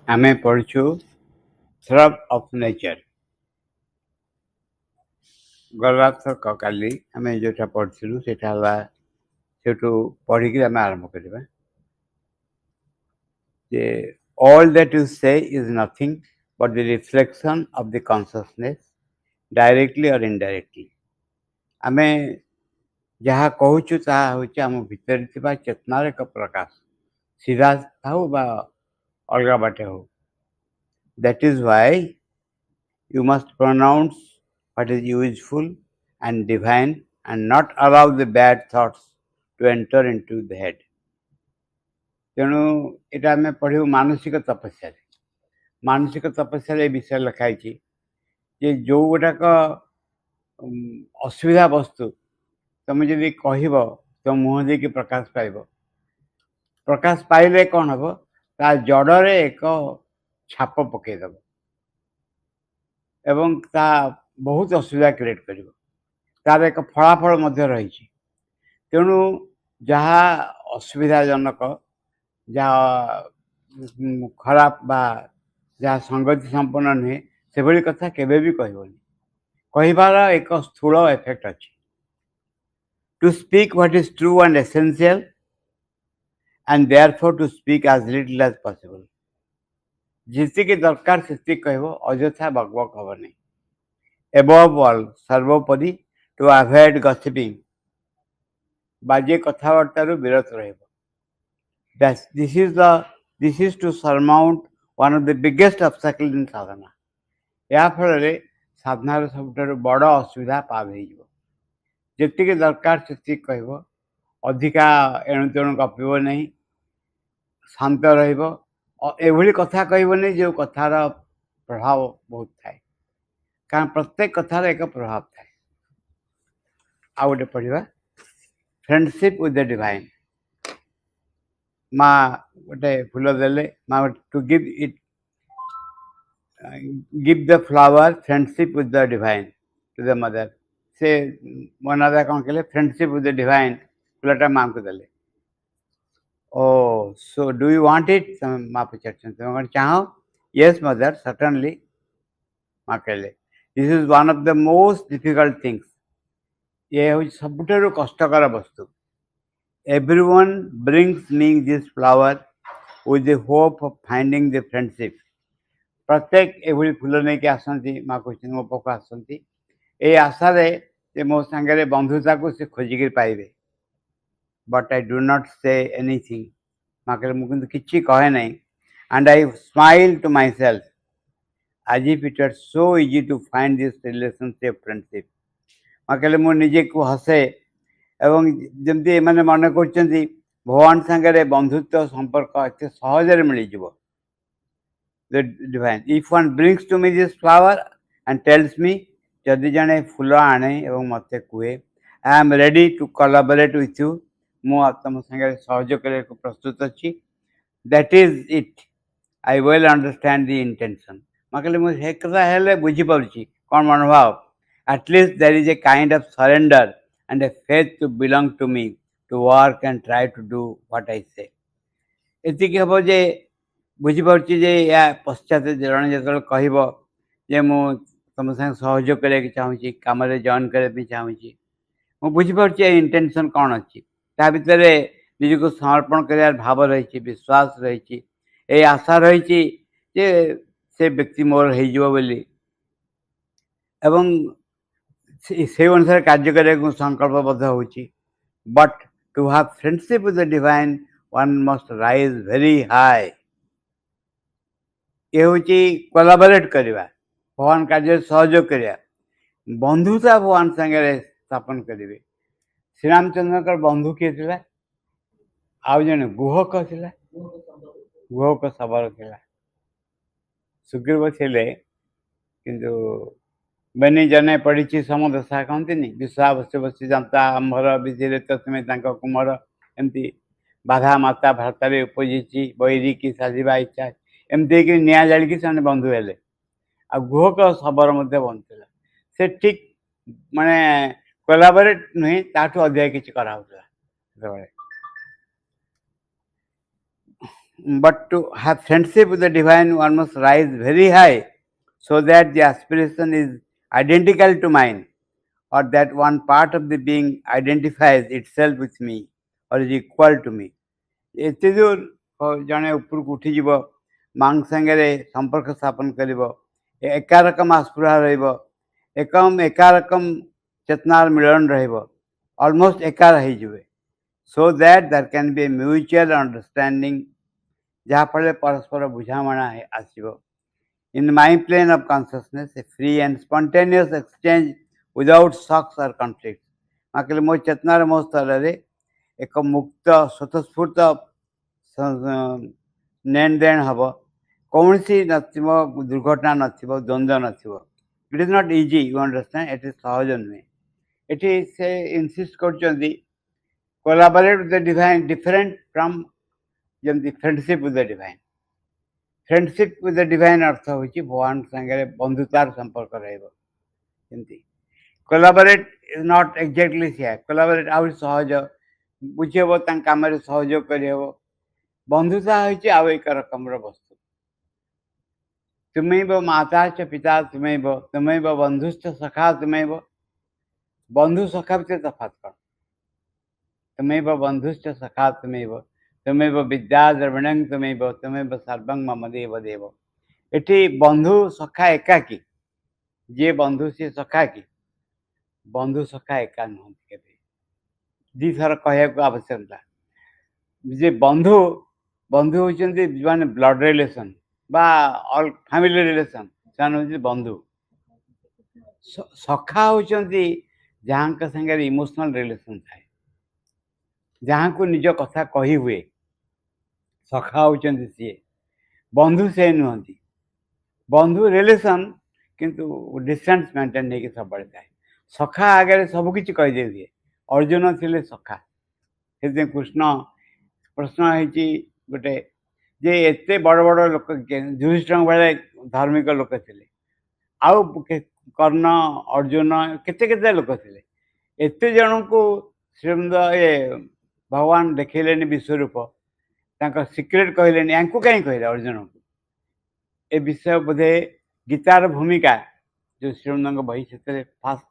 आमे पढ़छु थ्रब of nature गला थक काली आमे जोटा पढ़थिलु सेटा हला सेटू पढ़ी कि आमे आरंभ करबा जे all that you say is nothing but the reflection of the consciousness directly or indirectly आमे जहाँ कहूँ ताहा होची आम भीतर थिबा चेतनार एक प्रकाश सीधा थाउ बा अलगा बाटे हो that is why you must pronounce what is useful and divine and not allow the bad thoughts to enter into the head. तेणु एटा आम पढ़ू मानसिक तपस्या मानसिक तपस्या विषय लिखाई जे जो गुटाक असुविधा वस्तु तुम जदि कह तो मुह देकी प्रकाश पाइब प्रकाश पाइले कौन हम ता जड़े एक छाप पकईदेव एवं ता बहुत असुविधा क्रिएट कर तार एक फलाफल रही तेणु जहाँ असुविधाजनक जहाँ खराब बा जहाँ संगति संपन्न नुहे से भली कथा केबे भी कहबनी कहबार एक स्थूल इफेक्ट अच्छी to speak what is true and essential and therefore to speak as little as possible जितकी दरकार से कहब अଯଥା बकबक हम नहीं एबव ऑल सर्वोपरि टू अवॉइड गसिपिंग बाजे कथबार्ता विरत रहिब this is to surmount one of the biggest obstacles in sadhana या फल साधनार सब बड़ असुविधा पार होती दरकार से कहब अधिका एणु तेणु गपब नहीं शांत रही कथा कहबनी जो कथार प्रभाव बहुत थाए कारण प्रत्येक कथार एक प्रभाव थाए आ गए पढ़ा फ्रेंडशिप विथ द डिवाइन माँ गोटे फूल देले माँ to give the flower friendship with the divine to the mother से मनादा कौन कले फ्रेंडशिप विथ द डिवाइन फूलटा माँ को देले ओ so do you want it माँ पचार चाहो यस मदर सर्टनली माँ कहले this is one of the most difficult things ये हूँ सबुठारु कष्टकर वस्तु everyone brings me this flower with the hope of finding the friendship प्रत्येक एभली फूल नहीं कि आसती माँ कहते मो पाक आसती ये आशारे मो सांगे बंधुता को से खोजिक पाइबे but I do not say anything माँ कहले मुझे किसी कहे नहीं and I smile to myself आज if it are so easy to find this relationship friendship माँ कहले मुझे को हसे एवं जमती मैंने मन कर भगवान सांगे बंधुत्व संपर्क एत सहजरे मिल जाव the divine if one brings to me this flower and tells me जदि जने फूल आने एवं मत कहे I am ready to collaborate with you मु तुम संगे सहयोग करने को प्रस्तुत अच्छी that is it I well understand the intention मैं कहले मुझे कथा बुझीपारी कौन मनोभाव at least there is a kind of surrender and a faith to belong to me to work and try to do what I say एतिक हम जे बुझीपारे या पश्चात जड़े जो कह मु तुम संग सहयोग करने चाहूँगी कम जॉइन करने चाहूँगी मुझे बुझीपारे इंटेंशन कौन अच्छी ता भर निज को समर्पण कर भाव रही विश्वास रही ये आशा रही से व्यक्ति मोर होली एवं से अनुसार कार्य करने संकल्पबद्ध होची but to have friendship with the divine one must rise very high ये हूँ कोलाबोरेट करवा भगवान कार्य सहयोग करवा बंधुता भगवान सांगे स्थापन करेंगे श्रीरामचंद्र बंधु किए थे आउ जन गुहक था गुहक शबर था सुग्रीव थे किंतु बेनी जने पढ़ी सम दशा कहते विश्वास बसी जनता आम्भर विधि तुम्हें कुमर एमती बाधा माता भ्रातारे उपजी बैरी की साजिबा इच्छा एमती निआ जाड़ी से बंधु हेले आ गुहक शबर बंधुला से ठीक माने कोलाबोरेट नुहे ताठू अधिक किसी कराला But to have friendship with the divine, one must rise very high so that the aspiration is identical to mine, or that one part of the being identifies itself with me or is equal to me. ଏତେ ଯୋଉ ଜଣେ ଉପରକୁ ଉଠିଯିବ, ମାଙ୍କ ସାଙ୍ଗରେ ସମ୍ପର୍କ ସ୍ଥାପନ କରିବ, ଏକା ରକମ ଆସ୍ପୃହା ରହିବ, ଏକା ରକମ ଚେତନାର ମିଳନ ରହିବ, ଅଲମୋଷ୍ଟ ଏକା ହେଇଯିବେ, so that there can be a mutual understanding, ଯାହାଫଳରେ ପରସ୍ପର ବୁଝାମଣା ଆସିବ। In my plane of consciousness, a free and spontaneous exchange without shocks or conflicts. ମାକିଲେ ମୋ ଚେତନାର ମୋ ସ୍ତରରେ ଏକ ମୁକ୍ତ ସ୍ୱତଃସ୍ଫୂର୍ତ୍ତ ନେଣ ଦେଣ ହେବ, କୌଣସି ନଥିବ, ଦୁର୍ଘଟଣା ନଥିବ, ଦ୍ୱନ୍ଦ୍ୱ ନଥିବ। It is not easy, you understand, ଏଠି ସହଜ ନୁହେଁ। ଏଠି ସେ ଇନସିଷ୍ଟ କରୁଛନ୍ତି collaborate with the divine different from ଯେମିତି friendship with the divine. Friendship with the divine अर्थ हूँ भगवान सागर बंधुतार संपर्क रही। कोलाबोरेट इज नॉट एक्जाक्टली से कोलाबोरेट आउ सहज बुझेब कम सहयोग करहब। बंधुता हूँ आउ एक रकम वस्तु। तुम्हें माता च पिता तुम्हें तुम्हें बंधुश्च सखा तुम्हें बंधु सखा भी तफात कर। तुम्हें बंधुश्च सखा तुम्हें तुम्हें विद्या द्रविणं तुम्हें तुम्हें सर्वं मम देव देव। एटी बंधु सखा एकाकी, जे बंधु सी सखा की, बंधु सखा एका नुहति। दी थर कहया आवश्यकता जे बंधु बंधु होती माने ब्लड रिलेशन बा ऑल फैमिली रिलेशन से बंधु। सखा होती जहाँ संगे इमोशनल रिलेशन थाए, जहाँ को निज कथा कही हुए, सखा होती सी। बंधु से नुहति, बंधु रिलेशन किंतु डिस्टेंस मेंटेन नहीं सब बड़े थाए। सखा आगे सबकि कहीदे हुए। अर्जुन थे सखा, से कृष्ण प्रश्न है गोटे जे एत बड़ बड़ लोक युधिष्ठिर भाई धार्मिक लोक थे, आउ कर्ण अर्जुन केते लोक थे, एत जन को श्रीमद ये भगवान देखले विश्वरूप सिक्रेट कहले या कहीं कहले अर्जुन को। ए विषय बोधे गीतार भूमिका जो श्रीमद बही से फास्ट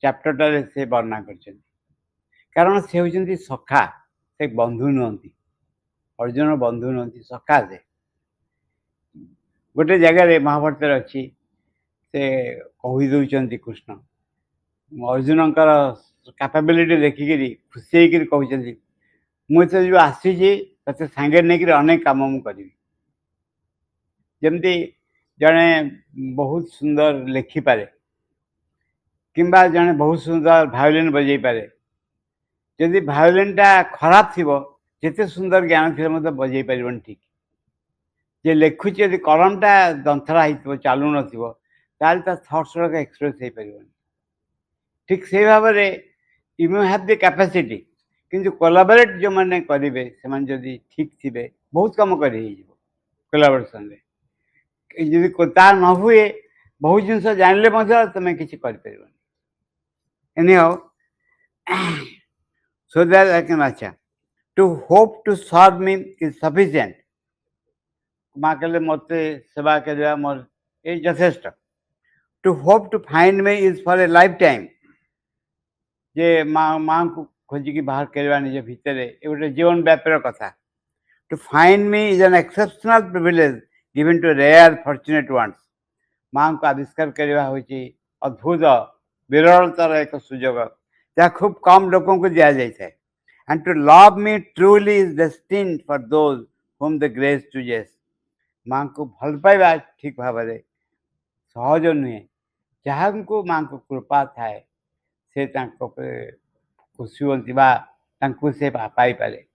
चैप्टर से वर्णना कर, कारण से होती सखा, से बंधु नुहति। अर्जुन बंधु नुहति, सखा से। गोटे जगह महाभारत अच्छी से कहीदे कृष्ण अर्जुन कैपेबिलिटी देखिकी खुशी कहते मुझे जो आसी ते सांगे नहीं अनेक कम मु करी। जमती जड़े बहुत सुंदर लिखिपारे किंबा जड़े बहुत सुंदर भायोलिन बजे पारे, जदि भायोलिनटा खराब थी जिते सुंदर ज्ञान थे मतलब बजे पार ठीक। जे लिखुची यदि कलमटा दंथरा हो चालू नथिबो ताल ता थॉट्स रा एक्सप्रेस हो पार। ठीक से भाव में you may have the capacity, किंतु कोलाबोरेट जो मैंने करेंगे से जदि ठीक थे बहुत कम कर कोलाबोरेशन जदि ता न हुए बहुत जिन जानले तुम किसी कर anyhow so that I can. अच्छा, to hope to serve me is sufficient. माँ कहले मत सेवा करवा मोर ये यथेष्ट। To hope to find me is for a lifetime. जे माँ को खोजिकी बाहर करवा निज भितर ये गोटे जीवन व्यापार कथा। To find me is an exceptional privilege given to rare fortunate ones. माँ को आविष्कार करवा हूँ अद्भुत विरलतार एक सुजोग जहाँ खूब कम लोगों को दि जाए। And to love me truly is destined for those whom the grace chooses. माँ को भल पाइबा ठीक भाव में सहज नुहे, जहाँ को माँ को कृपा थाए से खुशी होती से पाई पारे।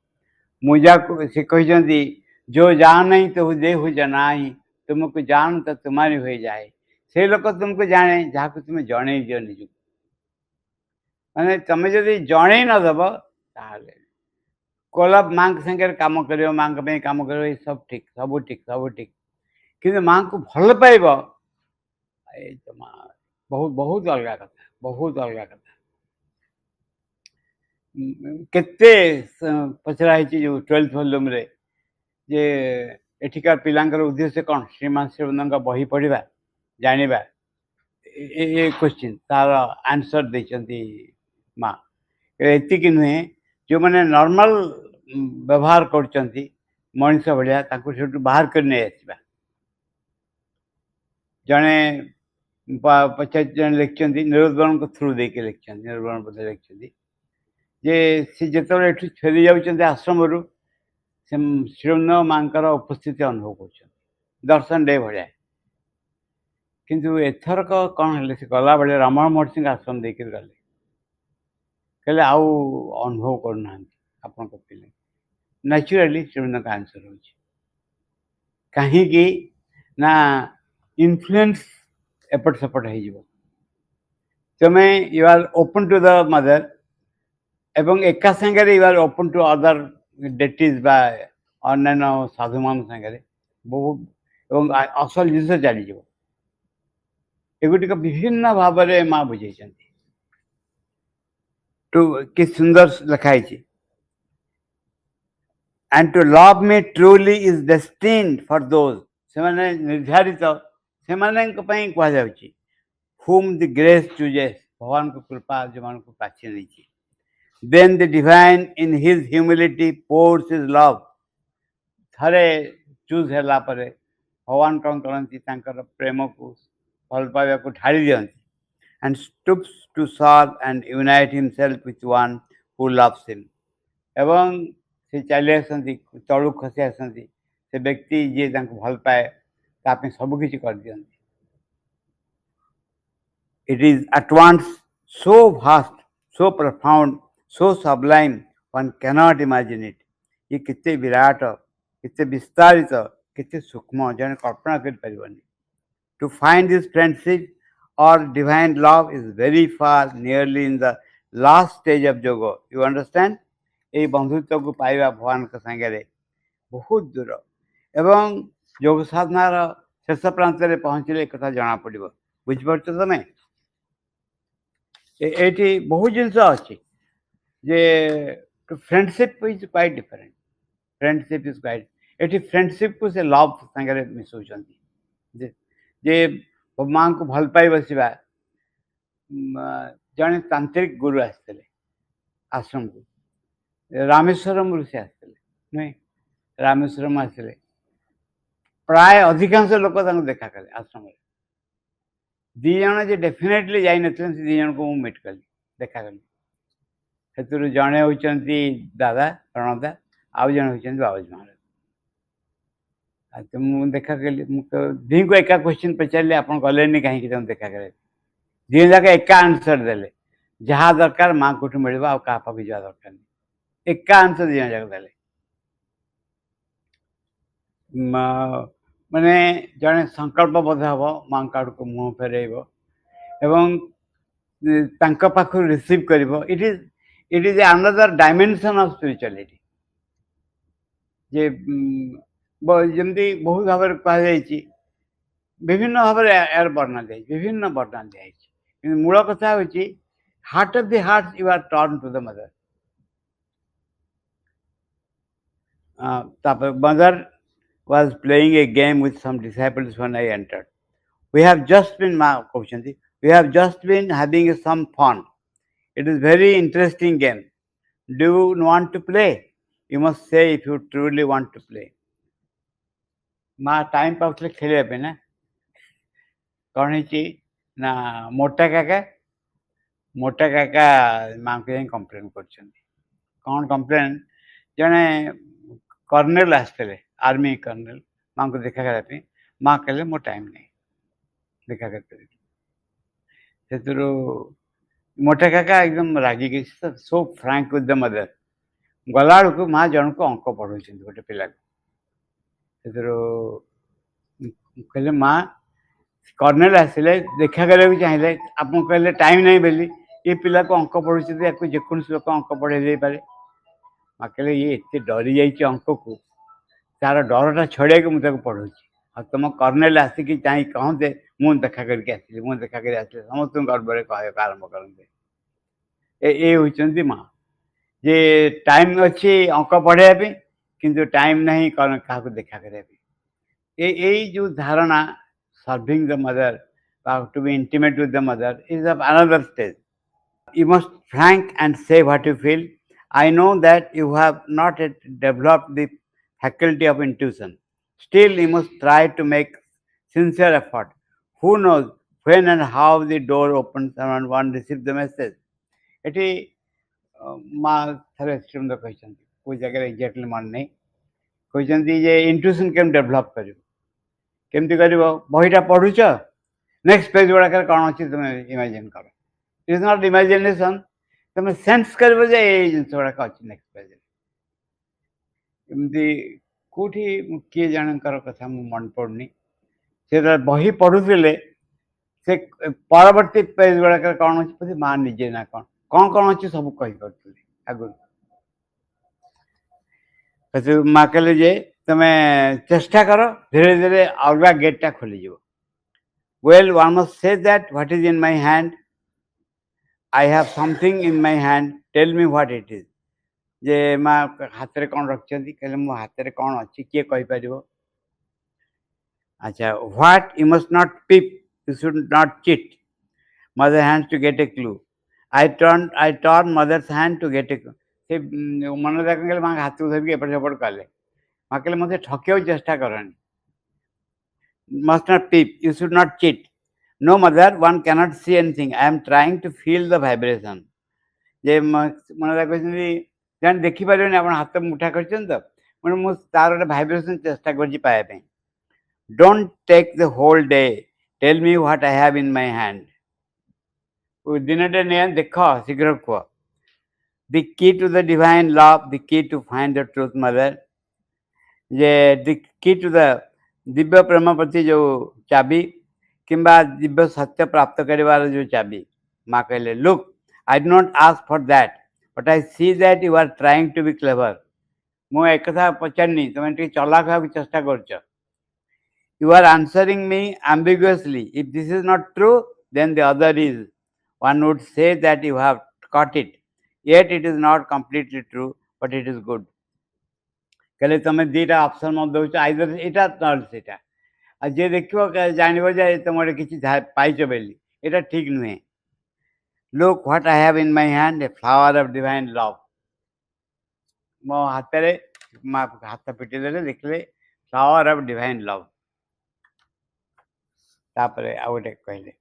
मुझा को से कहते जो जान नहीं तो देहु जनाई, तुमको जान तो तुम्हारी हो जाए। से लोग तुमको जाने जहाँ को तुम जन दियो निज माने तुम जदि जन नदब कोला माँ संगे कम कर माँ कम कर सब ठीक सब ठीक सब ठीक, कि माँ को भल पाइब बहुत बहुत अलग कथा, बहुत अलग कथा। केते पचरा जो 12th वॉल्यूम रे जे एठिकार पिलांकर उद्देश्य कौन श्रीमान श्रीवृंद बही पढ़ा जाना ये क्वेश्चन तार आंसर देती माँ एतिक नुहे जो मैंने नॉर्मल व्यवहार कर मनीष भाया बाहर कर नहीं आसवा जड़े पचास जन लिखिं निरुद्वरण को थ्रू देके लिखिं निरुद्वरण बोधे लिखिं जे सी जो फेरी जाऊँ आश्रम रू से श्रीवृंद माँ उपस्थिति अनुभव कर दर्शन डे भाया किंतु एथरक कौन है गला बेले रमण महर्षि आश्रम देकर गले कहले आउ अनुभव करना आपण पे नेचुराली श्रीवृंद का आंसर हो कहीं ना इन्फ्लुएंस एपट सेपट हो तुम्हें you are open to the mother एवं एका संगे you are open to other deities बा अन्य साधु मान संगे बहुत असल जिन चली एगुटिक विभिन्न भाव में माँ बुझे टू कि सुंदर लिखाई and to love me truly is destined for those से निर्धारित से कहुच्छी whom the grace chooses भगवान को कृपा जो मान को पाछे नहीं then the divine in his humility pours his love थरे चूज है लापरे भगवान कौन करती प्रेम को भल पाइबा को ढाली दियंती and stoops to serve and unite himself with one who loves him एवं से चली आसती तलू खसी आसती से व्यक्ति जी भल पाए ताप सबकि कर दियंती It is at once so vast, so profound, so sublime, one cannot imagine it. ये कितने विराट कितने विस्तारित कितने सूक्ष्म जन कल्पना कर पारिबनी To find this friendship or divine love is very far, nearly in the last stage of yoga. You understand? ये बंधुत्व को पाइबा भगवान के संगे बहुत दूर एवं योग साधनार शेष प्रांत में पहुँचले एक जना पड़ो बुझीपार तुम्हें ये बहुत जिनस अच्छी जे friendship is quite different friendship is quite ये फ्रेंडशिप को से लव सागर मिसौं जे माँ को भल पाई बसवा जड़े तांत्रिक गुरु आसते आश्रम को रामेश्वरम से आसते नहीं रामेश्वरम आसते प्राय अधिकांश लोक देखा कले आश्रम दी जन जे डेफिनेटली जाई नथिले से दी जन को मु मीट कली देखा कली से जड़े होती दादा प्रणदा आउ जन होती बाबाजी महाराज तो मुझे देखा कली दी को एका क्वेश्चन पचारे आप गले कहीं तुम देखा करे दी जाक एका आंसर देले जहाँ दरकार माँ कौट मिल आ पाक जा दरकार नहीं एका आंसर दी जाक देले माने जड़े संकल्पबद्ध हम माँ का को मुँह फेरब एवं पाख रिसीव कर it is another dimension of spirituality जे जमती बहुत भाव कहुई विभिन्न भाव यार वर्णना दिखाई विभिन्न वर्णना दिखाई मूल कथा हूँ heart of the heart you are turn to the mother mother was playing a game with some disciples when I entered. We have just been having some fun. It is very interesting game. Do you want to play? You must say if you truly want to play. माँ time Paule खेलिया पे ना कौन है ना मोटा काका माँ को जाए कंप्लेन कर कौन कंप्लेन जड़े कर्नेल आसते आर्मी कर्नेल माँ को देखा करने माँ कहले मो टाइम नहीं देखा करते मोटा काका एकदम रागी गई सो फ्रैंक विथ द मदर गला को माँ जन को अंक पढ़ाऊँ गोटे पिला कहले माँ कर्नेल आसिले देखा करा चाहिए आप कहले टाइम नहीं बोली ये पिला को अंक पढ़ुचे या जेकोसी लोक अंक पढ़े दे पारे माँ कहले ये एत डरी जाइए अंक को तार डरटा छड़े मुझे पढ़ाऊँ आ तुम कर्नेल आसिक चाह कहते मुझे देखा करके आसली मुझे देखा कर आसले समस्त गर्व कह आरंभ करते ये हूँ माँ जे टाइम अच्छी अंक पढ़ाई किंतु टाइम नहीं क्या देखा करे यही जो धारणा serving the mother to be intimate with the mother is of another stage. You must frank and say what you feel. I know that you have not yet developed the faculty of intuition. Still, you must try to make sincere effort. Who knows when and how the door opens and one receives the message. ଏଠି ମା ଥରେ ଶ୍ରୀମନ୍ଦ କହିଛନ୍ତି କୋଉ ଜାଗାରେ exactly ମନେ ନାହିଁ କହିଛନ୍ତି ଯେ ଇଣ୍ଟୁଇସନ୍ କେମିତି ଡେଭଲପ୍ କରିବ କେମିତି କରିବ ବହିଟା ପଢୁଛ ନେକ୍ସଟ ପେଜ୍ ଗୁଡ଼ାକରେ କ'ଣ ଅଛି ତୁମେ ଇମାଜିନ୍ କର. It is not imagination. तुम सेंस कर जिनस गुड़ाक अच्छी नेक्स्ट पेज एमती कौटी किए जनकर कथा मु मन पड़नी से बही पढ़ुले से परवर्ती पेज गुड़ाक कौन अच्छे माँ निजे ना कौन कौन कौन अच्छे सब कही पार्थ आगुरी माँ कहले जे तुम्हें चेष्टा कर धीरे धीरे अलग गेटा खोलीज. Well one must say that what is in my hand. I have something in my hand. Tell me what it is. जे माँ हाथ रे कौन रखछंती कहले मो हाथ रे कौन अछि के कहि परिबो. अच्छा what you must not peep, you should not cheat mother hands to get a clue. I turned mother's hand to get a clue. से मन रे कहले माँ हाथ धरि एपट सेपट कले माँ कहले मते ठकियो चेष्टा करनी. Must not peep, you should not cheat. No mother, one cannot see anything. I am trying to feel the vibration. जे मन कहते जान देखी पारे आप हाथ मुठा कर तार भाइब्रेशन चेष्टा कर. Don't take the whole day. Tell me what I have in my hand. दिन टे नहीं देख शीघ्र कह. The key to the divine love, the key to find the truth mother. जे द की टू द दिव्य प्रेम प्रति जो चाबी किंबा दिव्य सत्य प्राप्त कर जो चाबी. माँ कहले look I do not ask for that, but I see that you are trying to be clever. मु एक कथा पचारनी तुम टे चलाक होगा चेष्टा कर. You are answering me ambiguously. If this is not true, then the other is. One would say that you have caught it. Yet it is not completely true, but it is good. कहले तुम दीटा option मत दौच either Etah not सेटा आ जे देखियो जानिबो जे तुम किछि पाइछ बेली एटा ठीक नुहे. Look what I have in my hand, a flower of divine love. मो हाथ रे हाथ पिटी देले देखले फ्लावर ऑफ डिवाइन लव. तापरे आ गोटे कहले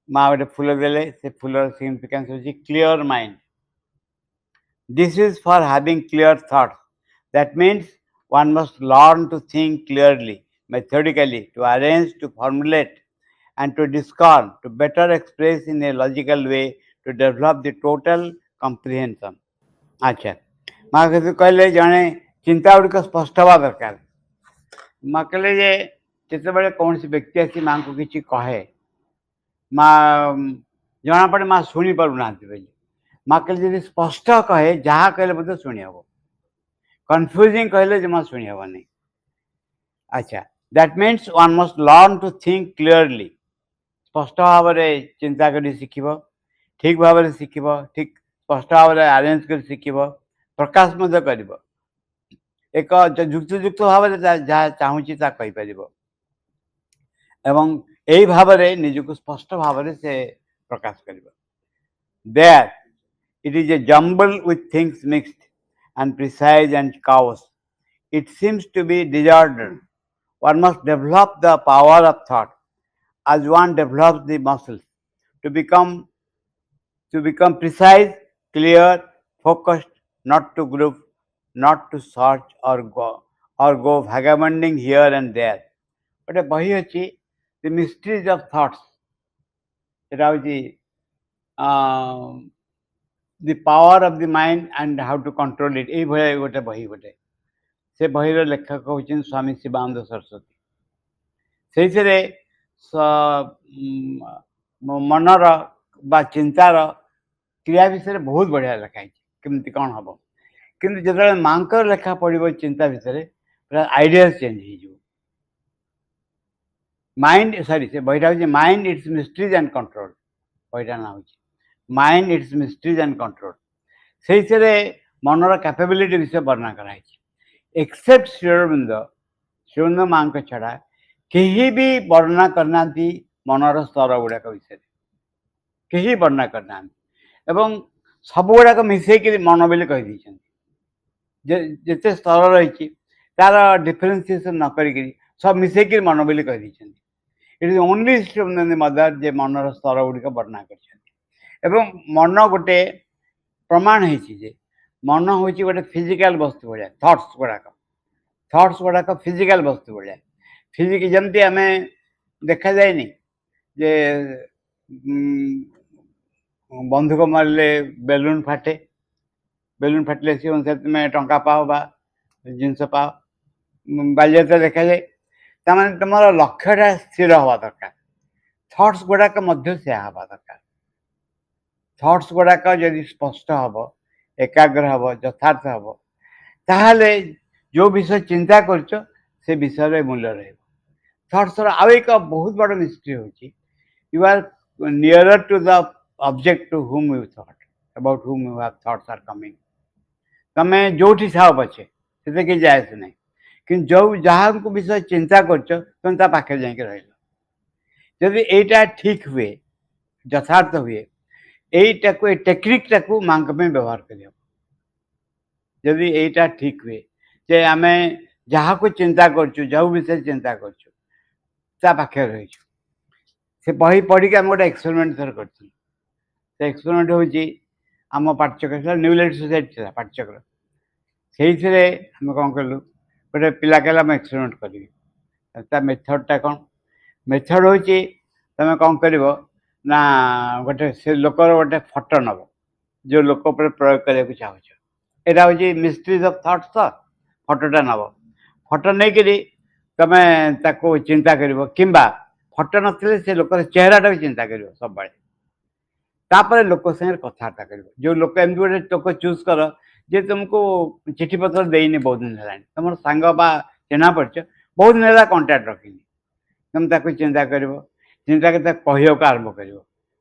माँ गोटे फूल देले से फूलर सिग्निफिकेंस होची clear mind. This is for having clear thoughts. That means one must learn to think clearly, methodically, to arrange, to formulate, and to discern, to better express in a logical way, to develop the total comprehension. अच्छा माँ कहते कहले जड़े चिंता गुड़िक स्पष्ट हवा दरकार. माँ कहले जे जिते बड़े कौन सी व्यक्ति आसी माँ को किसी कहे माँ जना पड़े माँ शुणी पारना बोली. माँ कहले जी स्पष्ट कहे जहाँ कहले बोलते शुणी हम. कन्फ्यूजिंग कहले जमा शुणी हम नहीं. अच्छा that means one must learn to think clearly. स्पष्ट भाव में चिंता कर शिखब, ठीक भाव में शिखब, ठीक स्पष्ट भाव में आरेंज कर शिखब, प्रकाश कर एक युक्तयुक्त भाव में जहाँ चाहूँगी कहीपर एवं यही भाव में निजक स्पष्ट भाव में से प्रकाश कर. There it is a jumble with things mixed and precise and chaos. It seems to be disordered. One must develop the power of thought as one develops the muscles to become precise, clear, focused, not to group, not to search or go vagabonding here and there. But a bahi achi the mysteries of thoughts. The power of the mind and how to control it. ये गोटे बही गोटे से बहीर लेखक होचन स्वामी शिवानंद सरस्वती. से मनर बा चिंतार क्रिया विषय बहुत बढ़िया लिखाई केमती कौन हम किंतु जो मांकर लेखा पढ़ो चिंता विषय पूरा आइडिया चेंज हो. माइंड सॉरी से बहीटा हूँ mind its mysteries and control. बहीटा ना हूँ mind its mysteries and control. से मनर कैपेबिलिटी विषय वर्णना कराई. एक्सेप्ट श्री अरविंद माँ छड़ा कहीं भी वर्णना करना मनर स्तर गुड़ाक विषय कहीं वर्णना करना एवं सब गुड़ाक मिसेक मन बोली कहीदे जिते स्तर रही तार डिफरेन्सीएसन न कर सब मिसेक मन बोली कहीदे it is only Shri mother जे मनर स्तर गुड़िक वर्णना कर मन गोटे प्रमाण है मन हूँ गोटे फिजिकल वस्तु भाया थट्स गुड़ाक फिजिकल वस्तु भाया फिजिक जमती आम देखा जाए जे बंधुक मारे बेलून फाटे सी अनुसार तुम टंका पाओ बा जिनस पाओ बालियात्रा देखा जाए तमें तुम लक्ष्यटा स्थिर हवा दरकार थट्स गुड़ाक से हवा दरकार थट्स गुड़ाक जदि स्पष्ट हम एकाग्र हम यथार्थ हम ताहले जो विषय चिंता कर से विषय मूल्य रथट्स आउ एक बहुत बड़ मिस्ट्री हो you are nearer to the object to whom you thought about whom you have thoughts are coming तमें जो था पछे से कि जाए ना कि जो जहाँ को विषय चिंता कर पाखे जाके रह जदि यहीटा ठीक हुए यथार्थ हुए यहीटा टेक्निक टाक माँ व्यवहार कर जदि यहीटा ठीक हुए जे आम जहाँ को चिंता जो विषय चिंता पाखे रही से बही पढ़ी आम गोटे एक्सपेरिमेंट थर कर एक्सपेरिमेंट हूँ आम पाठ्यक्रम न्यूलाइट सोसाइटी था पाठ्यक्रम से आम कौन कलु गोटे पिला कहला मैं एक्सपेरिमेंट करी मेथडटा कौन मेथड हूँ तुम कौन कर ना गोटे से लोकर गोटे फटो नब जो लोक पर प्रयोग करने चाहो यहाँ हूँ मिस्ट्रीज ऑफ थॉट्स तो फटोटा नब फटो नहीं करी तुम ताको चिंता कर किंबा फटो नथिले से लोकर चेहराटा भी चिंता कर सब तापर लोक संगे कथबार्ता कर जो लोक एमती गोटे लोक चूज कर जे तुमको चिठी पत्र देनी बहुत दिन है तुम सांग चिन्ह पड़ बहुत दिन है कंटाक्ट रखनी तुम ताको चिंता कर चिंता कर कहक आरंभ कर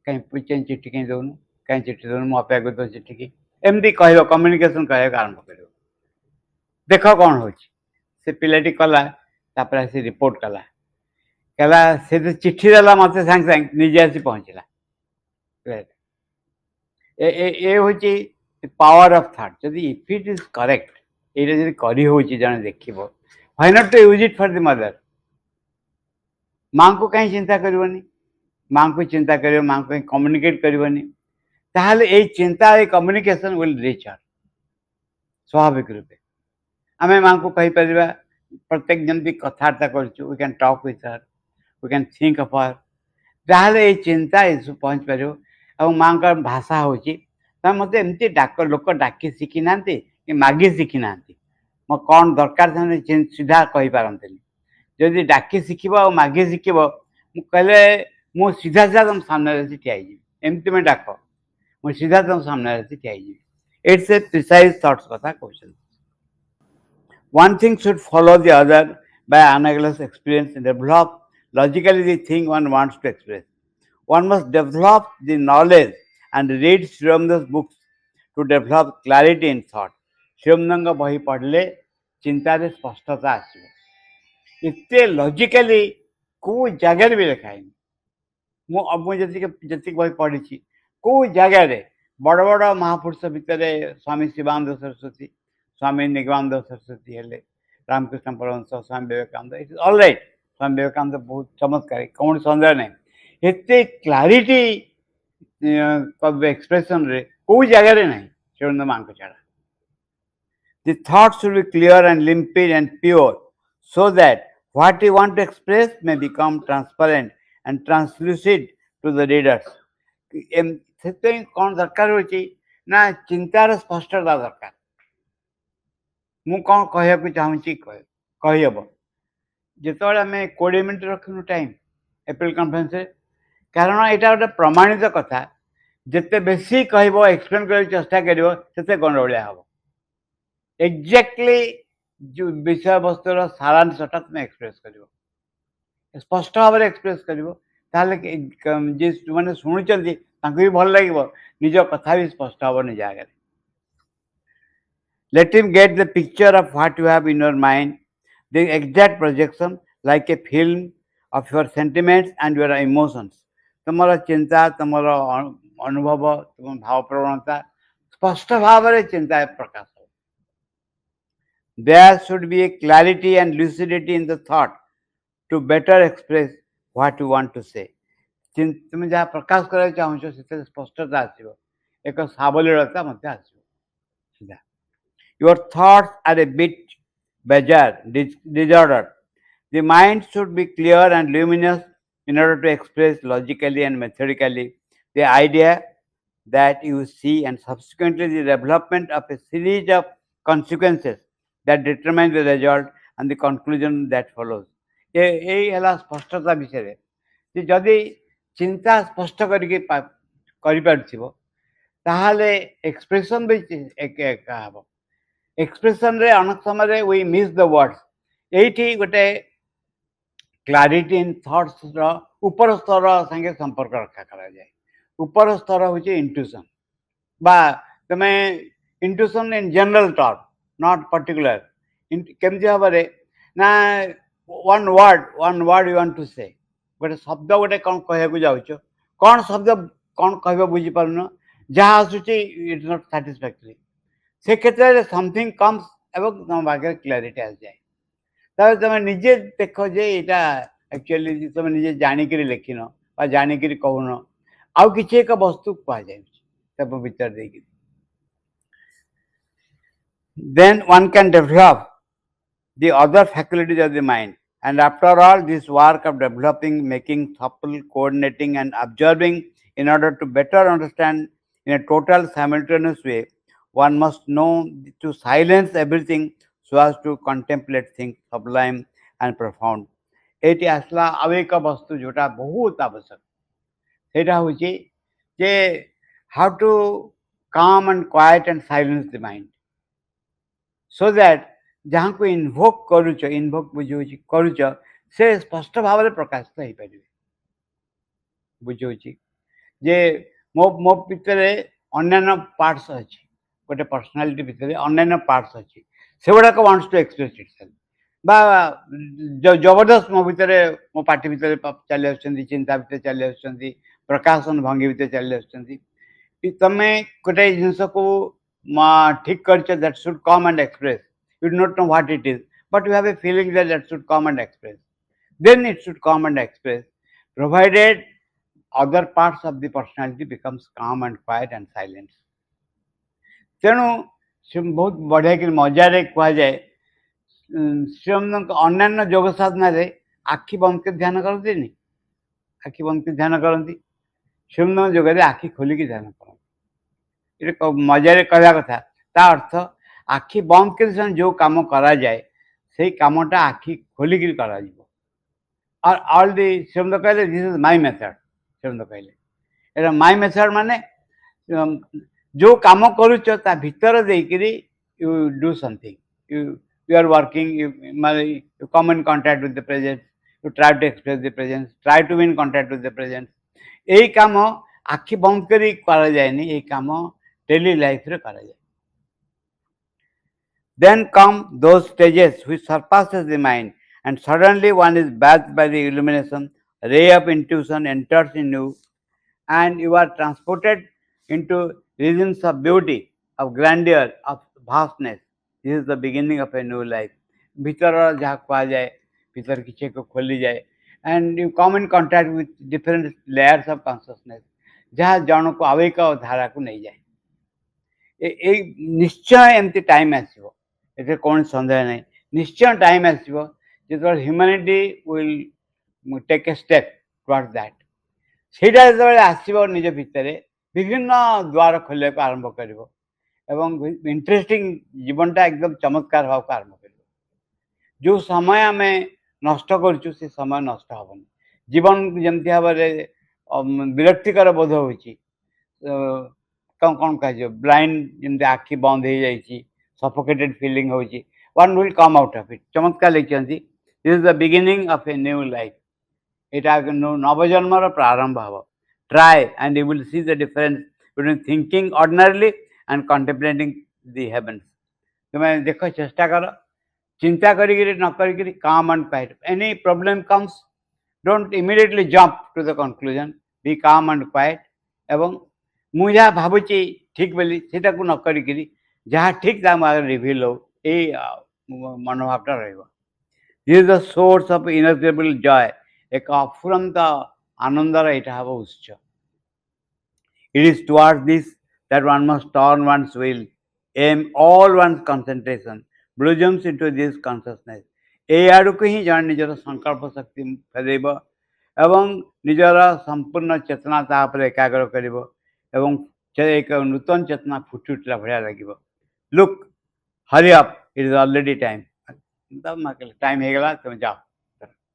कहीं चिठी कहीं दौनु कहीं चिठी दौनु मुझे अपेक्षा कर चिठी की एमती कह कम्युनिकेशन कहक आरंभ कर देख कौन हो पिलाटी कला आसी रिपोर्ट कला कहला से चिठी देला मत सांगे सांगे निजे आसी पहुँचला ये हूँ पावर ऑफ थॉट जदि इफ इट इज करेक्ट ये जब करी जन देख why not to use it for the mother माँ को कहीं चिंता करनी माँ को चिंता कर माँ को कहीं कम्युनिकेट करनी ताहले ये चिंता ये कम्युनिकेशन विल रीच हर स्वाभाविक रूपे आम माँ को कहीपर प्रत्येक जमी कथबार्ता कर we can talk with her we can think of her ताहले ये चिंता ये सब पहुँच पार और माँ का भाषा हूँ मत एमती डाक लोक डाकी शिखी ना कि मागी शिखी ना मो कौन दरकार सीधा कही पारती जदि डाकी शिखब और मागी शिखब कहले मु सीधा सीधा तुम सामने ठिया एमती मैं डाक मु सीधा तुम सामने ठिया इट्स ए प्रिसाइज थॉट्स कथा question one thing should follow the other by analysis experience develop logically the thing one wants to express. One must develop the knowledge and read Sriramda's books to develop clarity in thought. Sriramdanga बही पढ़ले चिंता रे स्पष्टता आसो इतने logically को जगह भी लिखाई मुझे बही पढ़ी को जगह बड़ बड़ महापुरुष भितर स्वामी शिवानंद सरस्वती स्वामी निगमानंद सरस्वती हेले Ramakrishna Paramahamsa Swami Vivekananda it is all right Swami Vivekananda बहुत चमत्कारी कौन सन्देह नहीं एते क्लारिटी एक्सप्रेशन रे को जगह नहीं शिवानंद माँ को छाड़ा The thoughts should be clear and limpid and pure so that what you want to express may become transparent and translucid to the readers. कौन दरकार ना चिंतार स्पष्टता दरकार मु कौन कहूँ चाहूँगी कहीहब जो आम 20 मिनट रखु टाइम एप्रिल कॉन्फ्रेंस कारण यहाँ गोटे प्रमाणित कथा जिते बेसी कह एक्सप्लेन कर चेष्टा करते गंडगोलिया हम एक्जाक्टली जो विषय वस्तुर सारांशटा तुम एक्सप्रेस कर स्पष्ट भाव में एक्सप्रेस कर जी मैंने शुणुंट भी भल लगे निज कथा भी स्पष्ट हम निज आगे Let him get the picture of what you have in your mind, the exact projection like a film of your sentiments and your emotions. तुम्हारा चिंता तुम्हारा अनुभव तुम भाव प्रवणता स्पष्ट भाव रे चिंता प्रकाश हो. There should be a clarity and lucidity in the thought to better express what you want to say. तुम जहाँ प्रकाश करना चाहो से स्पष्टता आसो एक सावलीलता मध्य आसो सीधा. Your thoughts are a bit bizarre, disordered. The mind should be clear and luminous in order to express logically and methodically the idea that you see and subsequently the development of a series of consequences that determine the result and the conclusion that follows. यही है स्पष्टता विषय जे जदि चिंता स्पष्ट करिपारथिबो ताहाले expression भी एक हबो. एक्सप्रेशन रे अनेक समय वी मिस द वर्ड्स. एठी गोटे क्लारिटी इन थॉट्स रो ऊपर स्तर संगे संपर्क रखा करा जाए. ऊपर स्तर होचे इंट्यूशन बा तमे intuition in general term not particular केमति हबरे ना one word you want to say गोटे शब्द गोटे कौन कहू जाऊछ कौन शब्द कौन कह बुझी पारन जहाँ आसुची इट्स नॉट सैटिस्फैक्टरी से क्षेत्र में समथिंग कम्स एवं तुम बागे क्लारिटी आ जाए. तब तुम निजे देख जे यहाँ एक्चुअली तुम निजे जाणिक लिखिन जाणिक कहून आउ कि एक वस्तु कह जाए भीतर दे. Then one can develop the other faculties of the mind. And after all, this work of developing, making thoughtful, coordinating, and observing in order to better understand in a total simultaneous way, one must know to silence everything so as to contemplate things sublime and profound. Eighty आसला आव एक वस्तु जोटा बहुत आवश्यक सेटा होची जे how to काम and quiet and silence the mind so that जहाँ को इनभोक करुच इनभोक बुझे करुच से स्पष्ट भाव में प्रकाशित हो पारे बुझे जे मो मो भितर अन्य पार्ट्स अच्छी गोटे पर्सनालीटी भितर अन्य पार्ट्स अच्छी से गुड़ाक वांट्स टू एक्सप्रेस इटसेल्फ बा जबरदस्त मो भितर मो पार्टी भितर चली आसुच्चंदी चिंता भितर चली आसुच्चंदी प्रकाशन भंगी भितर चली आसुच्चंदी तमे गोटे जिनस को ठीक कर that should come and express you do not know what it is but you have a feeling that that should come and express then it should come and express provided other parts of the personality becomes calm and quiet and silent. तेणु से बहुत बढ़िया कि मजारे कह जाए श्रीराम अन्य योग साधना आखि बंद कर ध्यान करती आखि बंद कर ध्यान करती श्रीराम योग आखि खोलिकी ध्यान करती ये मजारे कहवा कथा ता अर्थ आखि बंद कर जो काम करा जाए से कामटा आखि खोलिकी करा और ऑल दी श्रीराम कहले this is my method Shriram कहले एटा माय मेथड माने जो काम करुच ता भीतर देकरी you do something you are working you come in contact with the present you try to express the presence try to be in contact with the present यही काम आखि बंद करी करा जाए नहीं यही काम डेली लाइफ रे करा जाए. Then come those stages which surpasses the mind and suddenly one is bathed by the illumination ray of intuition enters in you and you are transported into regions of beauty of grandeur of vastness. This is the beginning of a new life. भीतर जहाँ कहा जाए भीतर किसी को खोली जाए and you come in contact with different layers of consciousness जहाँ जन को आवेग धारा को नहीं जाए निश्चय एमती टाइम आसो ये कौन सन्देह नहीं निश्चय टाइम आसो जो humanity will take a step towards that सेटा जो आसो निज भितर विभिन्न द्वार खोलिया को आरंभ कर इंटरेस्टिंग जीवनटा एकदम चमत्कार भाव को आरंभ कर जो समय आम नष्ट करुँ से समय नष्ट हेनी जीवन जमती भाव विरक्तिकर बोध हो कौन कह ब्लाइंड जमी आखि बंद हो जाए सफोकेटेड फीलिंग हो one will come out of it चमत्कार लिखते this is the beginning of a new life यहाँ नवजन्मर प्रारंभ हम try and you will see the difference between thinking ordinarily and contemplating the heavens तुम्हें देख चेष्टा कर चिंता करी न करी calm and quiet any problem comes don't immediately jump to the conclusion be calm and quiet एवं मु जहाँ भावुची ठीक बोली सेटा को न करी जहाँ ठीक रिभिल हो ये मनोभावटा रहिबो this is the source of ineffable joy एक अफुरंत आनंदर यहाँ हम उत्स It is towards this that one must turn one's will, aim all one's concentration, blossoms into this consciousness. এই ଆଡ଼କୁ ହିଁ ଜଣେ ନିଜର ସଂକଳ୍ପ ଶକ୍ତି ଫେରେଇବ ଏବଂ ନିଜର ସମ୍ପୂର୍ଣ୍ଣ ଚେତନା ତା ଉପରେ ଏକାଗ୍ର କରିବ ଏବଂ ସେ ଏକ ନୂତନ ଚେତନା ଫୁଟି ଉଠିଲା ଭଳିଆ ଲାଗିବ look Hari up it is already time time ହେଇଗଲା ତୁମେ ଯାଅ